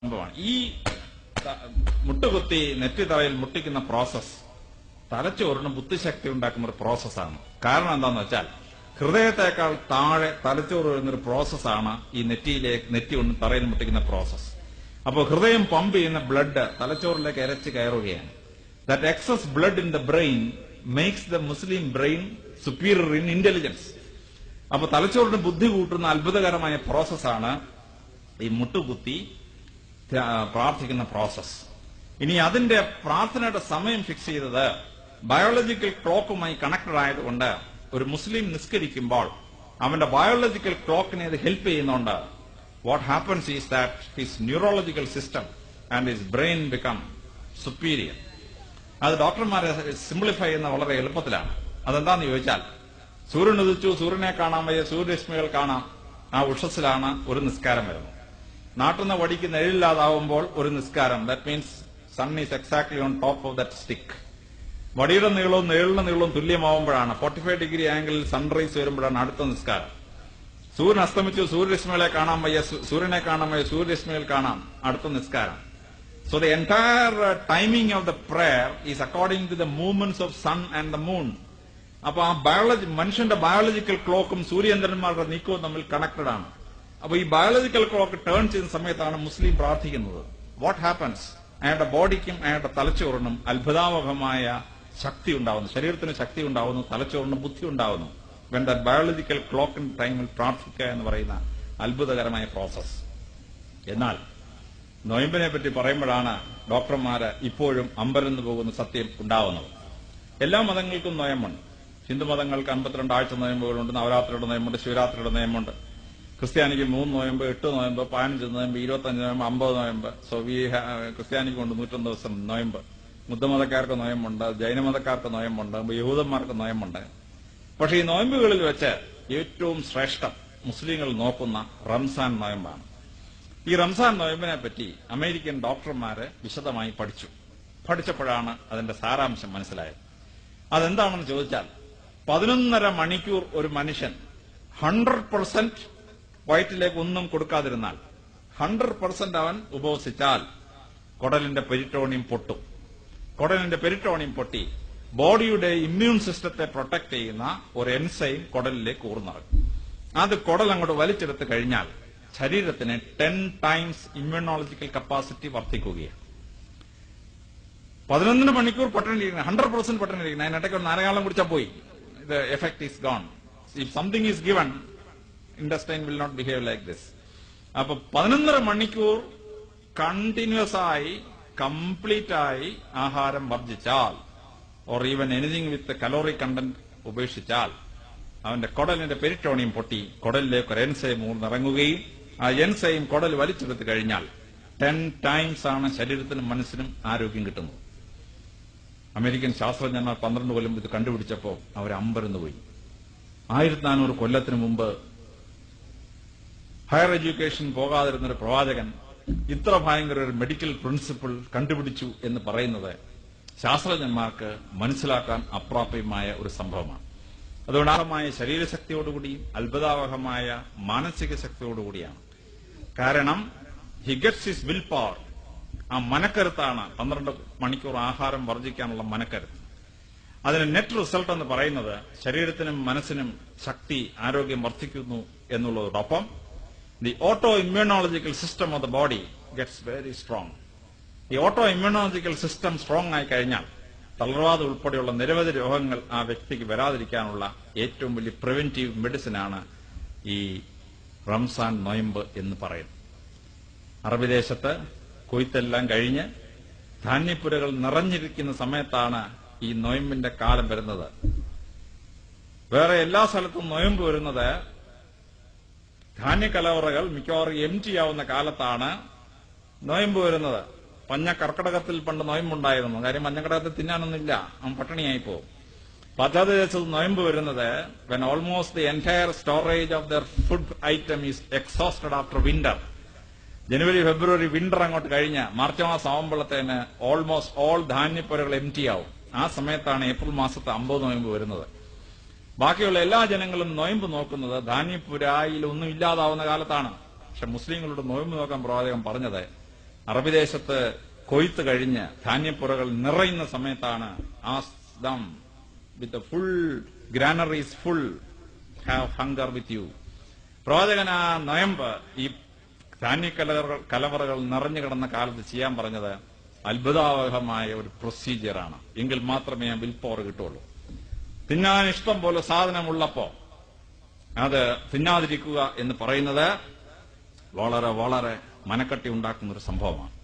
സംഭവമാണ്. ഈ മുട്ടുകുത്തി നെറ്റിത്തറയിൽ മുട്ടിക്കുന്ന പ്രോസസ് തലച്ചോറിന് ബുദ്ധിശക്തി ഉണ്ടാക്കുന്ന ഒരു പ്രോസസ്സാണ്. കാരണം എന്താന്ന് വെച്ചാൽ ഹൃദയത്തെക്കാൾ താഴെ തലച്ചോറ് വരുന്നൊരു പ്രോസസ്സാണ് ഈ നെറ്റി കൊണ്ട് തറയിൽ മുട്ടിക്കുന്ന പ്രോസസ്. അപ്പോൾ ഹൃദയം പമ്പ് ചെയ്യുന്ന ബ്ലഡ് തലച്ചോറിലേക്ക് ഇരച്ച് കയറുകയാണ്. That excess blood in the brain makes the Muslim brain superior in intelligence. അപ്പൊ തലച്ചോറിന് ബുദ്ധി കൂട്ടുന്ന അത്ഭുതകരമായ പ്രോസസ്സാണ് ഈ മുട്ടുകുത്തി പ്രാർത്ഥിക്കുന്ന പ്രോസസ്. ഇനി അതിന്റെ പ്രാർത്ഥനയുടെ സമയം ഫിക്സ് ചെയ്തത് ബയോളജിക്കൽ ക്ലോക്കുമായി കണക്റ്റഡ് ആയതുകൊണ്ട് ഒരു മുസ്ലിം നിസ്കരിക്കുമ്പോൾ അവന്റെ ബയോളജിക്കൽ ക്ലോക്കിനെ ഇത് ഹെൽപ്പ് ചെയ്യുന്നുണ്ട്. What happens is that his neurological system and his brain become superior. അത് ഡോക്ടർമാരെ സിംപ്ലിഫൈ ചെയ്യുന്ന വളരെ എളുപ്പത്തിലാണ്. അതെന്താന്ന് ചോദിച്ചാൽ, സൂര്യൻ ഉദിച്ചു, സൂര്യനെ കാണാൻ വയ്യ, സൂര്യരശ്മികൾ കാണാം, ആ ഉഷസ്സിലാണ് ഒരു നിസ്കാരം വരുന്നത്. നാട്ടുന്ന വടിക്ക് നിഴലില്ലാതാവുമ്പോൾ ഒരു നിസ്കാരം, that means sun is exactly on top of that stick. വടിയുടെ നീളവും നിഴലിന്റെ നീളവും തുല്യമാവുമ്പോഴാണ് 45 ഡിഗ്രി ആംഗിളിൽ സൺറൈസ് വരുമ്പോഴാണ് അടുത്ത നിസ്കാരം. സൂര്യൻ അസ്തമിച്ചു, സൂര്യരശ്മികളെ കാണാൻ വയ്യ, സൂര്യനെ കാണാൻ വയ്യ, സൂര്യരശ്മികൾ കാണാം, അടുത്ത നിസ്കാരം. So the entire timing of the prayer is according to the movements of sun and the moon. അപ്പൊ ആ മനുഷ്യന്റെ ബയോളജിക്കൽ ക്ലോക്കും സൂര്യചന്ദ്രന്മാരുടെ നീക്കവും തമ്മിൽ കണക്റ്റഡ് ആണ്. അപ്പൊ ഈ ബയോളജിക്കൽ ക്ലോക്ക് ടേൺ ചെയ്യുന്ന സമയത്താണ് മുസ്ലിം പ്രാർത്ഥിക്കുന്നത്. What happens? അയാളുടെ ബോഡിക്കും അയാളുടെ തലച്ചോറിനും അത്ഭുതാവഹമായ ശക്തി ഉണ്ടാവുന്നു, ശരീരത്തിന് ശക്തി ഉണ്ടാവുന്നു, തലച്ചോറിന് ബുദ്ധി ഉണ്ടാവുന്നു. വെൻ ദാറ്റ് ബയോളജിക്കൽ ക്ലോക്കിൻ ടൈമിൽ പ്രാർത്ഥിക്കുക എന്ന് പറയുന്ന അത്ഭുതകരമായ പ്രോസസ്. എന്നാൽ നൊയമ്പിനെ പറ്റി പറയുമ്പോഴാണ് ഡോക്ടർമാര് ഇപ്പോഴും അമ്പരന്ന് പോകുന്ന സത്യം ഉണ്ടാവുന്നത്. എല്ലാ മതങ്ങൾക്കും നൊയമ്പുണ്ട്. ഹിന്ദു മതങ്ങൾക്ക് 52 ആഴ്ച നൊയമ്പുകളുണ്ട്, നവരാത്രിയുടെ നൊയമ്പുണ്ട്, ശിവരാത്രിയുടെ നൊയമ്പുണ്ട്. ക്രിസ്ത്യാനിക്ക് 3 നൊയമ്പ്, 8 നൊയമ്പ്, 15 നൊയമ്പ്, 25 നൊയമ്പ്, 50 നൊയമ്പ്. സോ ക്രിസ്ത്യാനിക്ക് കൊണ്ട് 101 ദിവസം നൊയമ്പ്. ബുദ്ധമതക്കാർക്ക് നൊയമ്പുണ്ട്, ജൈനമതക്കാർക്ക് നൊയമ്പുണ്ട്, യഹൂദന്മാർക്ക് നൊയമ്പുണ്ട്. പക്ഷെ ഈ നൊയമ്പുകളിൽ വെച്ച് ഏറ്റവും ശ്രേഷ്ഠം മുസ്ലിങ്ങൾ നോക്കുന്ന റംസാൻ നൊയമ്പാണ്. ഈ റംസാൻ നൊയമ്പിനെ പറ്റി അമേരിക്കൻ ഡോക്ടർമാര് വിശദമായി പഠിച്ചപ്പോഴാണ് അതിന്റെ സാരാംശം മനസ്സിലായത്. അതെന്താണെന്ന് ചോദിച്ചാൽ, 11.5 മണിക്കൂർ ഒരു മനുഷ്യൻ 100% വയറ്റിലേക്ക് ഒന്നും കൊടുക്കാതിരുന്നാൽ, 100% അവൻ ഉപവസിച്ചാൽ കുടലിന്റെ പെരിറ്റോണിയം പൊട്ടും. കുടലിന്റെ പെരിറ്റോണിയം പൊട്ടി ബോഡിയുടെ ഇമ്മ്യൂൺ സിസ്റ്റത്തെ പ്രൊട്ടക്ട് ചെയ്യുന്ന ഒരു എൻസൈം കുടലിലേക്ക് ഊർന്നിറങ്ങും. അത് കുടൽ അങ്ങോട്ട് വലിച്ചെടുത്ത് കഴിഞ്ഞാൽ ശരീരത്തിന് 10 times ഇമ്മ്യൂണോളജിക്കൽ കപ്പാസിറ്റി വർദ്ധിക്കുകയാണ്. 11 മണിക്കൂർ പട്ടിണിയിരിക്കുന്നത്, 100% പട്ടിണിയിരിക്കുന്നത്, അതിനിടയ്ക്ക് ഒരു നാരകാലം കുടിച്ചാൽ പോയി, the effect is gone. If something is given, intestine will not behave like this. അപ്പൊ 11.5 മണിക്കൂർ കണ്ടിന്യൂസ് ആയി കംപ്ലീറ്റ് ആയി ആഹാരം വർജിച്ചാൽ, or even anything with calorie content ഉപേക്ഷിച്ചാൽ, അവന്റെ കുടലിന്റെ പെരിറ്റോണിയം പൊട്ടി കുടലിലേക്ക് ഒരു എൻസൈം ഊർന്നിറങ്ങുകയും ആ എൻസൈം കുടൽ വലിച്ചെടുത്ത് കഴിഞ്ഞാൽ 10 times ആണ് ശരീരത്തിനും മനസ്സിനും ആരോഗ്യം കിട്ടുന്നത്. അമേരിക്കൻ ശാസ്ത്രജ്ഞന്മാർ 12 കൊല്ലം ഇത് കണ്ടുപിടിച്ചപ്പോൾ അവർ അമ്പരന്ന് പോയി. 1400 കൊല്ലത്തിന് മുമ്പ് ഹയർ എഡ്യൂക്കേഷൻ പോകാതിരുന്നൊരു പ്രവാചകൻ ഇത്ര ഭയങ്കര ഒരു മെഡിക്കൽ പ്രിൻസിപ്പിൾ കണ്ടുപിടിച്ചു എന്ന് പറയുന്നത് ശാസ്ത്രജ്ഞന്മാർക്ക് മനസ്സിലാക്കാൻ അപ്രാപ്യമായ ഒരു സംഭവമാണ്. അതുകൊണ്ട് ആഴമായ ശരീരശക്തിയോടുകൂടിയും അത്ഭുതാവഹമായ മാനസിക ശക്തിയോടുകൂടിയാണ്. കാരണം he gets his will power. ആ മനക്കരുത്താണ് 12 മണിക്കൂർ ആഹാരം വർജിക്കാനുള്ള മനക്കരുത്ത്. അതിന് നെറ്റ് റിസൾട്ട് എന്ന് പറയുന്നത് ശരീരത്തിനും മനസ്സിനും ശക്തി, ആരോഗ്യം വർദ്ധിക്കുന്നു എന്നുള്ളതോടൊപ്പം the auto immunological system of the body gets very strong. ഈ ഓട്ടോ ഇമ്മ്യൂണോളജിക്കൽ സിസ്റ്റം സ്ട്രോങ് ആയി കഴിഞ്ഞാൽ തളർവാദം ഉൾപ്പെടെയുള്ള നിരവധി രോഗങ്ങൾ ആ വ്യക്തിക്ക് വരാതിരിക്കാനുള്ള ഏറ്റവും വലിയ പ്രിവെന്റീവ് മെഡിസിനാണ് ഈ റംസാൻ നൊയമ്പ് എന്ന് പറയുന്നത്. അറബി ദേശത്ത് കൊയ്ത്തെല്ലാം കഴിഞ്ഞ് ധാന്യപ്പുരകൾ നിറഞ്ഞിരിക്കുന്ന സമയത്താണ് ഈ നൊയമ്പിന്റെ കാലം വരുന്നത്. വേറെ എല്ലാ സ്ഥലത്തും നൊയമ്പ് വരുന്നത് ധാന്യക്കലവറകൾ മിക്കവാറും എംറ്റി ആവുന്ന കാലത്താണ് നൊയമ്പ് വരുന്നത്. കർക്കിടകത്തിൽ പണ്ട് നൊയമ്പുണ്ടായിരുന്നു. കാര്യം മഞ്ഞക്കടകത്തിൽ തിന്നാനൊന്നുമില്ല, അവൻ പട്ടിണിയായി പോകും. പശ്ചാത്തലദേശത്ത് നൊയമ്പ് വരുന്നത് when almost the entire storage of their food item is exhausted after winter. January February winter അങ്ങോട്ട് കഴിഞ്ഞ് മാർച്ച് മാസം ആവുമ്പോഴത്തേന് ഓൾമോസ്റ്റ് ഓൾ ധാന്യപ്പുരകൾ എംറ്റി ആവും. ആ സമയത്താണ് ഏപ്രിൽ മാസത്തെ 50 നൊയമ്പ് വരുന്നത്. ബാക്കിയുള്ള എല്ലാ ജനങ്ങളും നൊയമ്പ് നോക്കുന്നത് ധാന്യപ്പുരായിൽ ഒന്നും ഇല്ലാതാവുന്ന കാലത്താണ്. പക്ഷെ മുസ്ലിങ്ങളുടെ നൊയമ്പ് നോക്കാൻ പ്രവാചകൻ പറഞ്ഞത് അറബി ദേശത്ത് കൊയ്ത്ത് കഴിഞ്ഞ് ധാന്യപ്പുറകൾ നിറയുന്ന സമയത്താണ് ആസ്ദം with full granaries full have hunger with you. പ്രവാചകൻ ആ നൊയമ്പ് ഈ കലവറകൾ നിറഞ്ഞു കിടന്ന കാലത്ത് ചെയ്യാൻ പറഞ്ഞത് അത്ഭുതാവഹമായ ഒരു പ്രൊസീജിയറാണ്. എങ്കിൽ മാത്രമേ ആ വിൽ പവർ കിട്ടുള്ളൂ. തിന്നാൻ ഇഷ്ടം പോലെ സാധനമുള്ളപ്പോ അത് തിന്നാതിരിക്കുക എന്ന് പറയുന്നത് വളരെ വളരെ മനക്കട്ടി ഉണ്ടാക്കുന്ന ഒരു സംഭവമാണ്.